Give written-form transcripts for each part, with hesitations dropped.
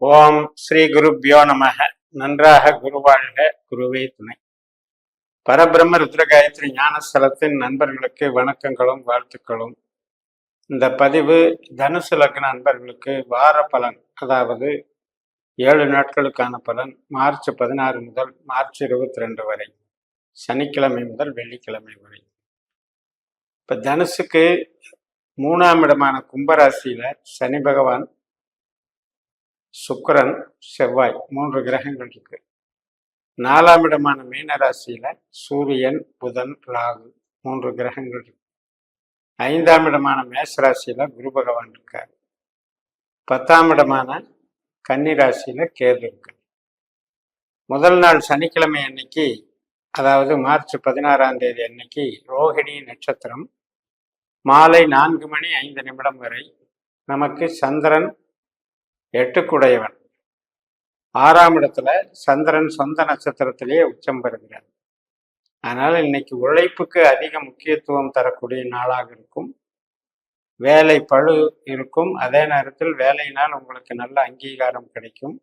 ஓம் ஸ்ரீ குருப்யோ நமக. நன்றாக குருவாழ்க, குருவே துணை. பரபிரம்ம ருத்ரகாயத்ரி ஞானஸ்தலத்தின் நண்பர்களுக்கு வணக்கங்களும் வாழ்த்துக்களும். இந்த பதிவு தனுசு லக்ன நண்பர்களுக்கு வார பலன், அதாவது 7 நாட்களுக்கான பலன், மார்ச் 16 முதல் மார்ச் 22 வரை, சனிக்கிழமை முதல் வெள்ளிக்கிழமை வரை. இப்ப தனுசுக்கு 3ஆம் இடமான கும்பராசியில சனி பகவான், சுக்கிரன், செவ்வாய் 3 கிரகங்கள் இருக்கு. 4ஆம் இடமான மீனராசியில சூரியன், புதன், ராகு 3 கிரகங்கள் இருக்கு. 5ஆம் இடமான மேஷராசியில குரு பகவான் இருக்கார். 10ஆம் இடமான கன்னி ராசியில கேது இருக்கு. முதல் நாள் சனிக்கிழமை அன்னைக்கு, அதாவது மார்ச் 16ஆம் தேதி அன்னைக்கு ரோஹிணி நட்சத்திரம் மாலை 4:05 வரை நமக்கு சந்திரன் 8க்குடையவன் 6ஆம் இடத்துல சந்திரன் சொந்த நட்சத்திரத்திலேயே உச்சம் பெறுகிறார். அதனால இன்னைக்கு உழைப்புக்கு அதிக முக்கியத்துவம் தரக்கூடிய நாளாக இருக்கும். வேலை பளு இருக்கும். அதே நேரத்தில் வேலையினால் உங்களுக்கு நல்ல அங்கீகாரம் கிடைக்கும்.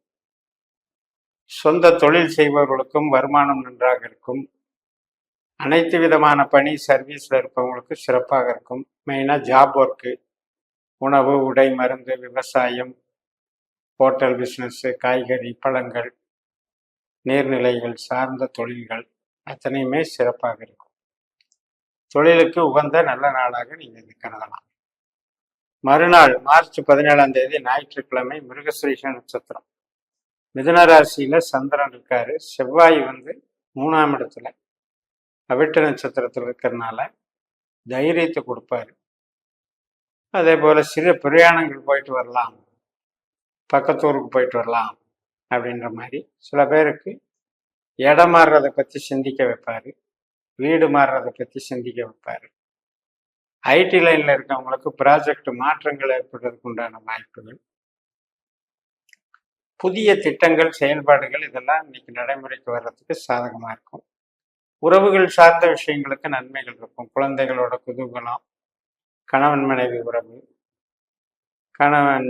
சொந்த தொழில் செய்பவர்களுக்கும் வருமானம் நன்றாக இருக்கும். அனைத்து விதமான பணி சர்வீஸ்ல இருப்பவங்களுக்கு சிறப்பாக இருக்கும். மெயினா ஜாப் ஒர்க்கு, உணவு, உடை, மருந்து, விவசாயம், ஹோட்டல் பிஸ்னஸ், காய்கறி, பழங்கள், நீர்நிலைகள் சார்ந்த தொழில்கள் அத்தனையுமே சிறப்பாக இருக்கும். தொழிலுக்கு உகந்த நல்ல நாளாக நீங்கள் இதை கருதலாம். மறுநாள் மார்ச் 17ஆம் தேதி ஞாயிற்றுக்கிழமை மிருகஸ்ரீஷ நட்சத்திரம். மிதுன ராசியில சந்திரன் இருக்காரு. செவ்வாய் 3ஆம் இடத்துல அவிட்ட நட்சத்திரத்தில் இருக்கிறதுனால தைரியத்தை கொடுப்பாரு. அதே போல சிறு பிரயாணங்கள் போயிட்டு வரலாம், பக்கத்தூருக்கு போயிட்டு வரலாம் அப்படின்ற மாதிரி. சில பேருக்கு இடம் மாறுறதை பற்றி சிந்திக்க வைப்பாரு, வீடு மாறுறதை பற்றி சிந்திக்க வைப்பாரு. ஐடி லைன்ல இருக்கவங்களுக்கு ப்ராஜெக்ட் மாற்றங்கள் ஏற்படுறதுக்கு உண்டான வாய்ப்புகள், புதிய திட்டங்கள், செயல்பாடுகள் இதெல்லாம் இன்னைக்கு நடைமுறைக்கு வர்றதுக்கு சாதகமா இருக்கும். உறவுகள் சார்ந்த விஷயங்களுக்கு நன்மைகள் இருக்கும். குழந்தைகளோட குதூகலம், கணவன் மனைவி உறவு, கணவன்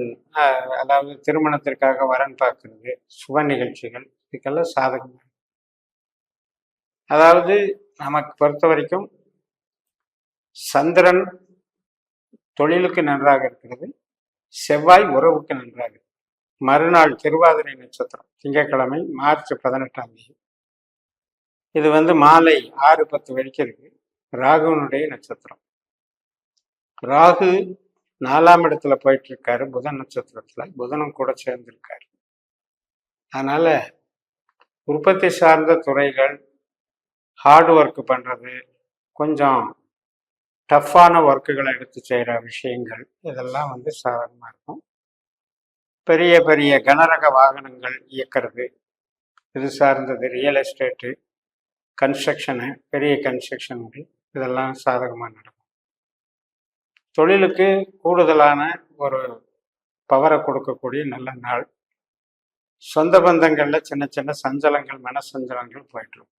அதாவது திருமணத்திற்காக வரன் பார்க்கறது, சுப நிகழ்ச்சிகள், இதுக்கெல்லாம் சாதகமாக. அதாவது நமக்கு பொறுத்த வரைக்கும் சந்திரன் தொழிலுக்கு நன்றாக இருக்கிறது, செவ்வாய் உறவுக்கு நன்றாக. மறுநாள் திருவாதிரை நட்சத்திரம் திங்கட்கிழமை மார்ச் 18ஆம் தேதி. இது மாலை 6:10 வரைக்கும் இருக்கு. ராகுனுடைய நட்சத்திரம். ராகு 4ஆம் இடத்துல போயிட்டு இருக்காரு, புதன் நட்சத்திரத்துல. புதனும் கூட சேர்ந்திருக்காரு. அதனால உற்பத்தி சார்ந்த துறைகள், ஹார்ட் ஒர்க் பண்றது, கொஞ்சம் டஃப்பான ஒர்க்குகளை எடுத்து செய்கிற விஷயங்கள் இதெல்லாம் சாதகமா இருக்கும். பெரிய பெரிய கனரக வாகனங்கள் இயக்கிறது, இது சார்ந்தது, ரியல் எஸ்டேட்டு, கன்ஸ்ட்ரக்ஷனு, பெரிய கன்ஸ்ட்ரக்ஷன்கள் இதெல்லாம் சாதகமாக நடக்கும். தொழிலுக்கு கூடுதலான ஒரு பவரை கொடுக்கக்கூடிய நல்ல நாள். சொந்த பந்தங்களில் சின்ன சின்ன சஞ்சலங்கள், மன சஞ்சலங்கள் போயிட்டு இருக்கும்.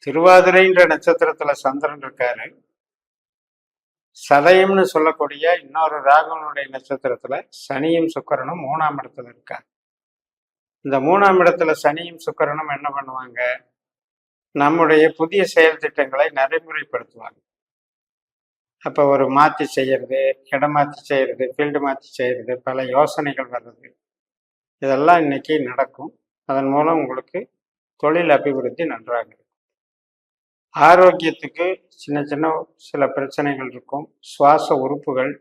திருவாதிரைன்ற நட்சத்திரத்துல சந்திரன் இருக்காரு. சதயம்னு சொல்லக்கூடிய இன்னொரு ராகுனுடைய நட்சத்திரத்துல சனியும் சுக்கிரனும் 3ஆம் இடத்துல இருக்காரு. இந்த 3ஆம் இடத்துல சனியும் சுக்கிரனும் என்ன பண்ணுவாங்க, நம்முடைய புதிய செயல் திட்டங்களை நடைமுறைப்படுத்துவாங்க. அப்போ ஒரு மாற்றி செய்யறது, இடம் மாற்றி செய்யறது, ஃபீல்டு மாற்றி செய்யறது, பல யோசனைகள் வர்றது, இதெல்லாம் இன்னைக்கு நடக்கும். அதன் மூலம் உங்களுக்கு தொழில் அபிவிருத்தி நன்றாக இருக்கும். ஆரோக்கியத்துக்கு சின்ன சின்ன சில பிரச்சனைகள் இருக்கும். சுவாச உறுப்புகள்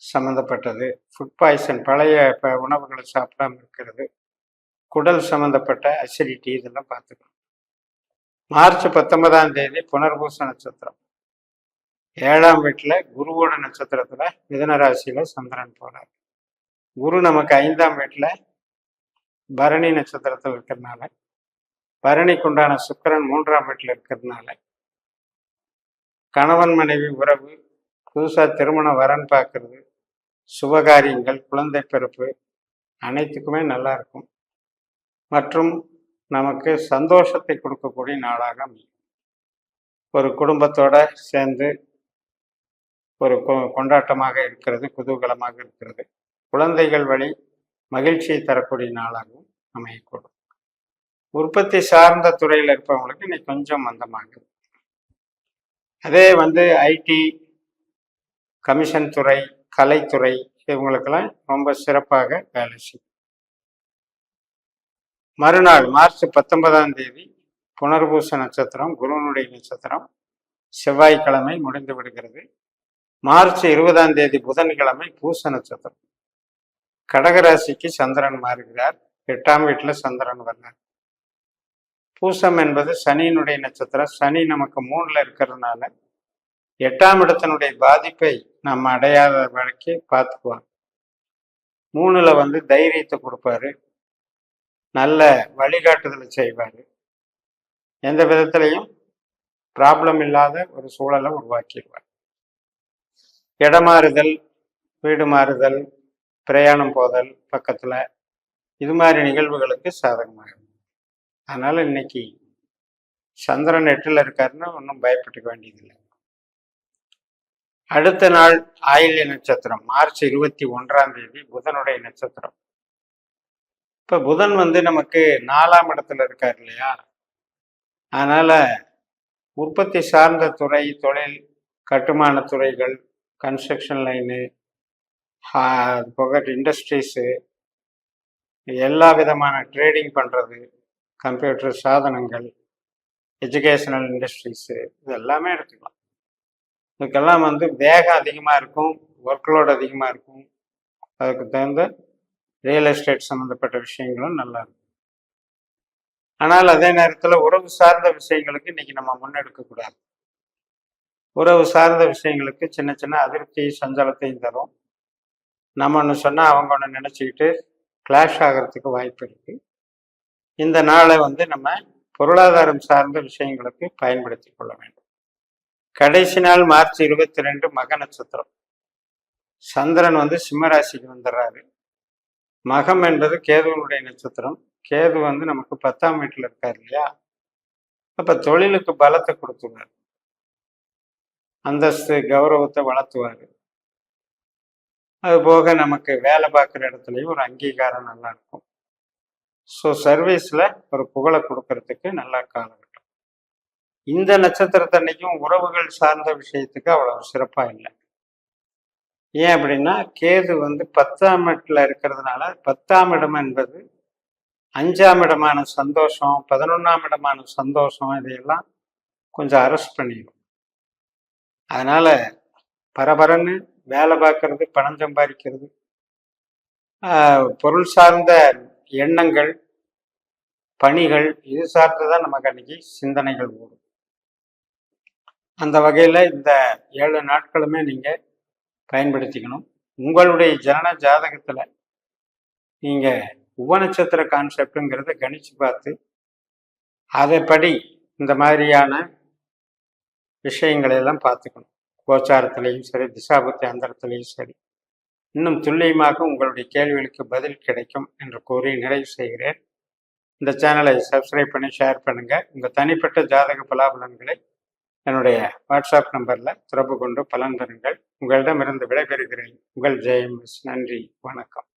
சம்மந்தப்பட்டது, ஃபுட் பாய்சன், பழைய உணவுகளை சாப்பிடாம இருக்கிறது, குடல் சம்மந்தப்பட்ட அசிடிட்டி, இதெல்லாம் பார்த்துக்கணும். மார்ச் 19ஆம் தேதி புனர்பூச நட்சத்திரம். 7ஆம் வீட்டில் குருவோட நட்சத்திரத்துல மிதுன ராசியில சந்திரன் போறார். குரு நமக்கு 5ஆம் வீட்டில் பரணி நட்சத்திரத்தில் இருக்கிறதுனால, பரணிக்குண்டான சுக்கிரன் 3ஆம் வீட்டில் இருக்கிறதுனால கணவன் மனைவி உறவு, புதுசா திருமண வரன் பார்க்கறது, சுபகாரியங்கள், குழந்தை பிறப்பு அனைத்துக்குமே நல்லா இருக்கும். மற்றும் நமக்கு சந்தோஷத்தை கொடுக்கக்கூடிய நாளாக அமையும். ஒரு குடும்பத்தோட சேர்ந்து ஒரு கொண்டாட்டமாக இருக்கிறது, குதூகலமாக இருக்கிறது. குழந்தைகள் வழி மகிழ்ச்சியை தரக்கூடிய நாளாகவும் அமையக்கூடும். உற்பத்தி சார்ந்த துறையில் இருப்பவங்களுக்கு இன்னைக்கு கொஞ்சம் மந்தமாகுது. அதே ஐடி, கமிஷன் துறை, கலைத்துறை இவங்களுக்கெல்லாம் ரொம்ப சிறப்பாக வேலை செய்யும். மறுநாள் மார்ச் 19ஆம் தேதி புனர்பூச நட்சத்திரம், குருவனுடைய நட்சத்திரம், செவ்வாய்க்கிழமை முடிந்து விடுகிறது. மார்ச் 20ஆம் தேதி புதன்கிழமை பூச நட்சத்திரம். கடகராசிக்கு சந்திரன் மாறுகிறார். 8ஆம் வீட்டில் சந்திரன் வர்றார். பூசம் என்பது சனியினுடைய நட்சத்திரம். சனி நமக்கு 3ல் இருக்கிறதுனால 8ஆம் இடத்தினுடைய பாதிப்பை நம்ம அடையாத வரைக்கு பார்த்துக்குவாங்க. 3ல் தைரியத்தை கொடுப்பாரு, நல்ல வழிகாட்டுதலை செய்வார், எந்த விதத்திலையும் ப்ராப்ளம் இல்லாத ஒரு சூழலை உருவாக்கிடுவார். இடமாறுதல், வீடு மாறுதல், பிரயாணம் போதல் பக்கத்தில், இது மாதிரி நிகழ்வுகளுக்கு சாதகமாகும். அதனால இன்னைக்கு சந்திரன் 8ல் இருக்காருன்னா ஒன்றும் பயப்பட்டுக்க வேண்டியதில்லை. அடுத்த நாள் ஆயில்ய நட்சத்திரம், மார்ச் 21ஆம் தேதி புதனுடைய நட்சத்திரம். இப்போ புதன் நமக்கு 4ஆம் இடத்துல இருக்கார் இல்லையா, அதனால உற்பத்தி சார்ந்த துறை, தொழில், கட்டுமான துறைகள், கன்ஸ்ட்ரக்ஷன் லைனு, போக இண்டஸ்ட்ரீஸு, எல்லா விதமான ட்ரேடிங் பண்ணுறது, கம்ப்யூட்டர் சாதனங்கள், எஜுகேஷனல் இண்டஸ்ட்ரீஸு, இது எல்லாமே எடுத்துக்கலாம். இதுக்கெல்லாம் வேகம் அதிகமாக இருக்கும், ஒர்க்லோட் அதிகமாக இருக்கும். அதுக்கு தகுந்த ரியல் எஸ்டேட் சம்மந்தப்பட்ட விஷயங்களும் நல்லா இருக்கும். ஆனால் அதே நேரத்தில் உறவு சார்ந்த விஷயங்களுக்கு இன்னைக்கு நம்ம முன்னெடுக்கக்கூடாது. உறவு சார்ந்த விஷயங்களுக்கு சின்ன சின்ன அதிருப்தி, சஞ்சலத்தையும் தரும். நம்ம ஒன்று சொன்னால் அவங்க ஒன்று நினச்சிக்கிட்டு கிளாஷ் ஆகிறதுக்கு வாய்ப்பு இருக்கு. இந்த நாளை நம்ம பொருளாதாரம் சார்ந்த விஷயங்களுக்கு பயன்படுத்தி கொள்ள வேண்டும். கடைசி நாள் மார்ச் 22 மக நட்சத்திரம். சந்திரன் சிம்மராசிக்கு வந்துடுறாரு. மகம் என்பது கேதுவனுடைய நட்சத்திரம். கேது நமக்கு 10ஆம் வீட்டில் இருக்கார் இல்லையா, அப்ப தொழிலுக்கு பலத்தை கொடுத்துருவார், அந்தஸ்து கௌரவத்தை வளர்த்துவார். அது போக நமக்கு வேலை பார்க்குற இடத்துலையும் ஒரு அங்கீகாரம் நல்லா இருக்கும். ஸோ சர்வீஸில் ஒரு புகழை கொடுக்கறதுக்கு நல்ல காலகட்டம். இந்த நட்சத்திரத்தன்னைக்கும் உறவுகள் சார்ந்த விஷயத்துக்கு அவ்வளவு சிறப்பாக இல்லை. ஏன் அப்படின்னா கேது 10ஆம் இடத்துல இருக்கிறதுனால 10ஆம் இடம் என்பது 5ஆம் இடமான சந்தோஷம், 11ஆம் இடமான சந்தோஷம், இதையெல்லாம் கொஞ்சம் அரெஸ்ட் பண்ணிடும். அதனால பரபரன்னு வேலை பார்க்கறது, பணம் சம்பாதிக்கிறது, பொருள் சார்ந்த எண்ணங்கள், பணிகள், இது சார்ந்துதான் நமக்கு அன்னைக்கு சிந்தனைகள் ஓடும். அந்த வகையில் இந்த 7 நாட்களுமே நீங்கள் பயன்படுத்திக்கணும். உங்களுடைய ஜனன ஜாதகத்தில் நீங்கள் உபநட்சத்திர கான்செப்டுங்கிறத கணிச்சு பார்த்து அதைப்படி இந்த மாதிரியான விஷயங்களை எல்லாம் பார்த்துக்கணும். கோச்சாரத்திலையும் சரி, திசாபுத்தி அந்தரத்திலையும் சரி, இன்னும் துல்லியமாக உங்களுடைய கேள்விகளுக்கு பதில் கிடைக்கும் என்று கூறி நிறைவு செய்கிறேன். இந்த சேனலை சப்ஸ்கிரைப் பண்ணி ஷேர் பண்ணுங்கள். உங்கள் தனிப்பட்ட ஜாதக பலாபலன்களை என்னுடைய வாட்ஸ்அப் நம்பரில் தொடர்பு கொண்டு பலன் பெறுங்கள். உங்களிடமிருந்து விடைபெறுகிறேன். உங்கள் ஜெயம். நன்றி, வணக்கம்.